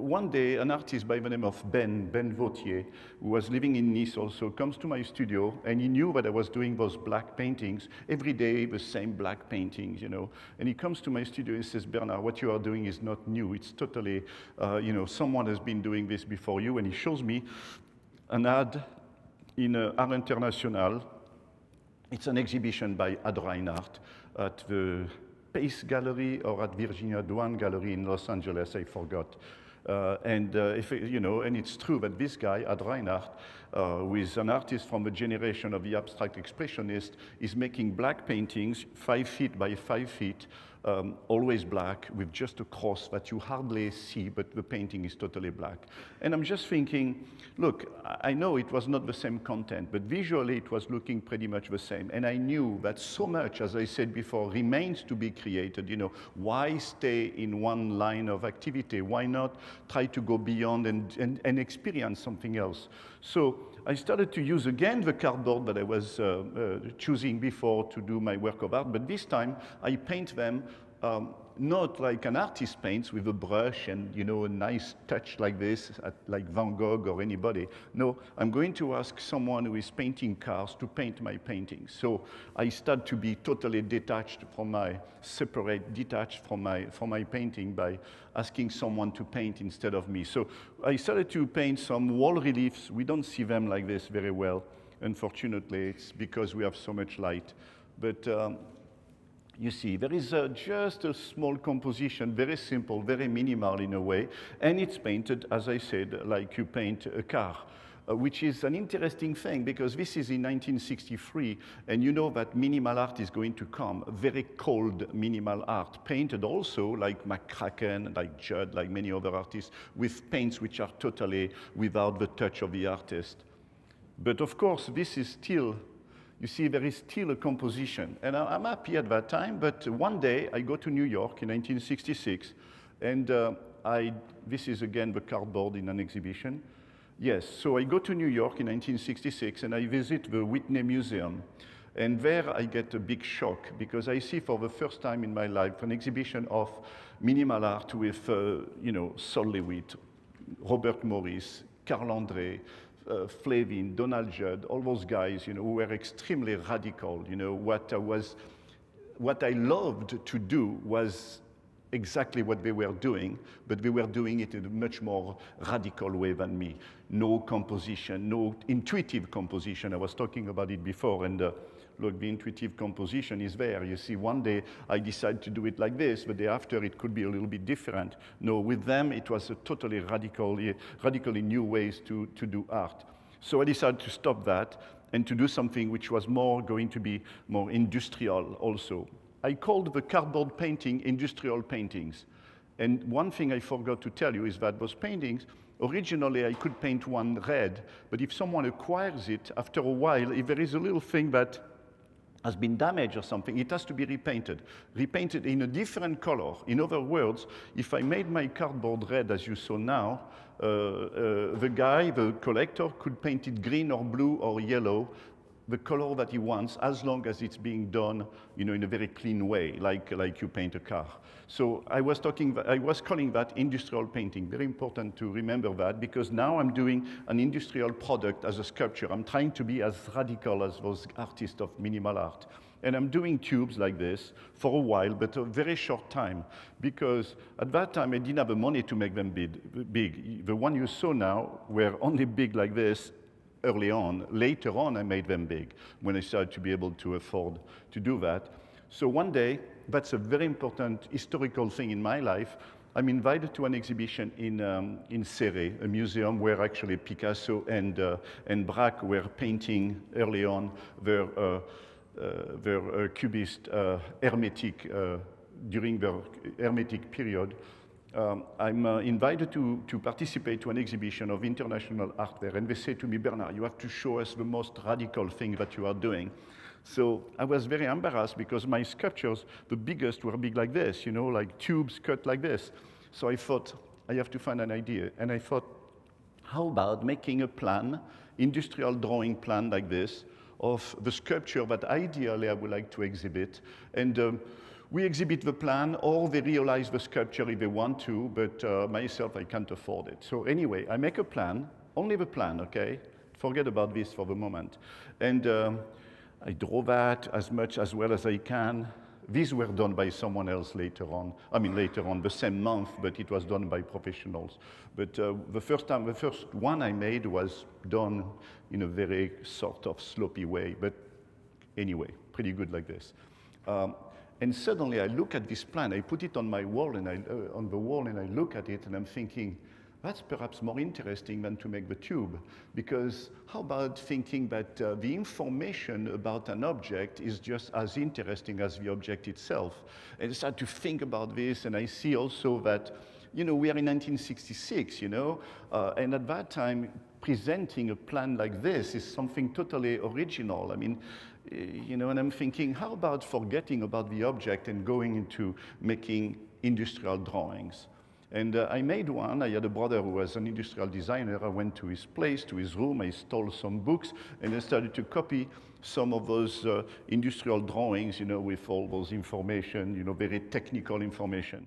one day, an artist by the name of Ben Vautier, who was living in Nice also, comes to my studio, and he knew that I was doing those black paintings, every day the same black paintings, you know. And he comes to my studio and says, Bernard, what you are doing is not new. It's totally, you know, someone has been doing this before you. And he shows me an ad in Art International. It's an exhibition by Ad Reinhardt at the Pace Gallery or at Virginia Dwan Gallery in Los Angeles, I forgot. You know, and it's true that this guy, Ad Reinhardt, who is an artist from the generation of the abstract expressionist, is making black paintings, 5 feet by 5 feet, always black, with just a cross that you hardly see, but the painting is totally black. And I'm just thinking, look, I know it was not the same content, but visually it was looking pretty much the same. And I knew that so much, as I said before, remains to be created. You know, why stay in one line of activity? Why not try to go beyond and experience something else? So I started to use again the cardboard that I was choosing before to do my work of art, but this time I paint them not like an artist paints with a brush and, you know, a nice touch like this, like Van Gogh or anybody. No, I'm going to ask someone who is painting cars to paint my paintings. So I start to be totally detached from my, detached from my painting by asking someone to paint instead of me. So I started to paint some wall reliefs. We don't see them like this very well. Unfortunately, it's because we have so much light. But you see, there is just a small composition, very simple, very minimal in a way, and it's painted, as I said, like you paint a car, which is an interesting thing, because this is in 1963, and you know that minimal art is going to come, very cold minimal art, painted also like McCracken, like Judd, like many other artists, with paints which are totally without the touch of the artist. But of course, this is still, you see, there is still a composition. And I'm happy at that time, but one day I go to New York in 1966, and this is again the cardboard in an exhibition. Yes, so I go to New York in 1966, and I visit the Whitney Museum. And there I get a big shock, because I see for the first time in my life an exhibition of minimal art with, you know, Sol Lewitt, Robert Morris, Carl André, Flavin, Donald Judd, all those guys, you know, who were extremely radical. You know, what I loved to do was exactly what they were doing, but they were doing it in a much more radical way than me. No composition, no intuitive composition. I was talking about it before, and look, the intuitive composition is there. You see, one day I decided to do it like this, the day after it could be a little bit different. No, with them it was a totally radically new ways to do art. So I decided to stop that and to do something which was going to be more industrial also. I called the cardboard painting industrial paintings. And one thing I forgot to tell you is that those paintings, originally I could paint one red, but if someone acquires it, after a while, if there is a little thing that has been damaged or something, it has to be repainted in a different color. In other words, if I made my cardboard red, as you saw now, the collector, could paint it green or blue or yellow, the color that he wants, as long as it's being done, you know, in a very clean way, like you paint a car. So I was calling that industrial painting. Very important to remember that, because now I'm doing an industrial product as a sculpture. I'm trying to be as radical as those artists of minimal art. And I'm doing tubes like this for a while, but a very short time, because at that time I didn't have the money to make them big. The one you saw now were only big like this early on. Later on, I made them big when I started to be able to afford to do that. So one day, that's a very important historical thing in my life. I'm invited to an exhibition in Céret, a museum where actually Picasso and Braque were painting early on their cubist hermetic during the hermetic period. I'm invited to participate to an exhibition of international art there, and they say to me, Bernard, you have to show us the most radical thing that you are doing. So I was very embarrassed, because my sculptures, the biggest, were big like this, you know, like tubes cut like this. So I thought, I have to find an idea. And I thought, how about making a plan, industrial drawing plan like this, of the sculpture that ideally I would like to exhibit, and we exhibit the plan, or they realize the sculpture if they want to, but myself, I can't afford it. So anyway, I make a plan, only the plan, okay? Forget about this for the moment. And I draw that as much as well as I can. These were done by someone else later on. I mean, later on, the same month, but it was done by professionals. But the first one I made was done in a very sort of sloppy way, but anyway, pretty good like this. And suddenly I look at this plan, I put it on my wall, and on the wall, and I look at it, and I'm thinking, that's perhaps more interesting than to make the tube, because how about thinking that the information about an object is just as interesting as the object itself? And I start to think about this, and I see also that, you know, we are in 1966, you know, and at that time, presenting a plan like this is something totally original. I mean, you know, and I'm thinking, how about forgetting about the object and going into making industrial drawings? And I made one. I had a brother who was an industrial designer. I went to his place, to his room. I stole some books, and I started to copy some of those industrial drawings, you know, with all those information, you know, very technical information.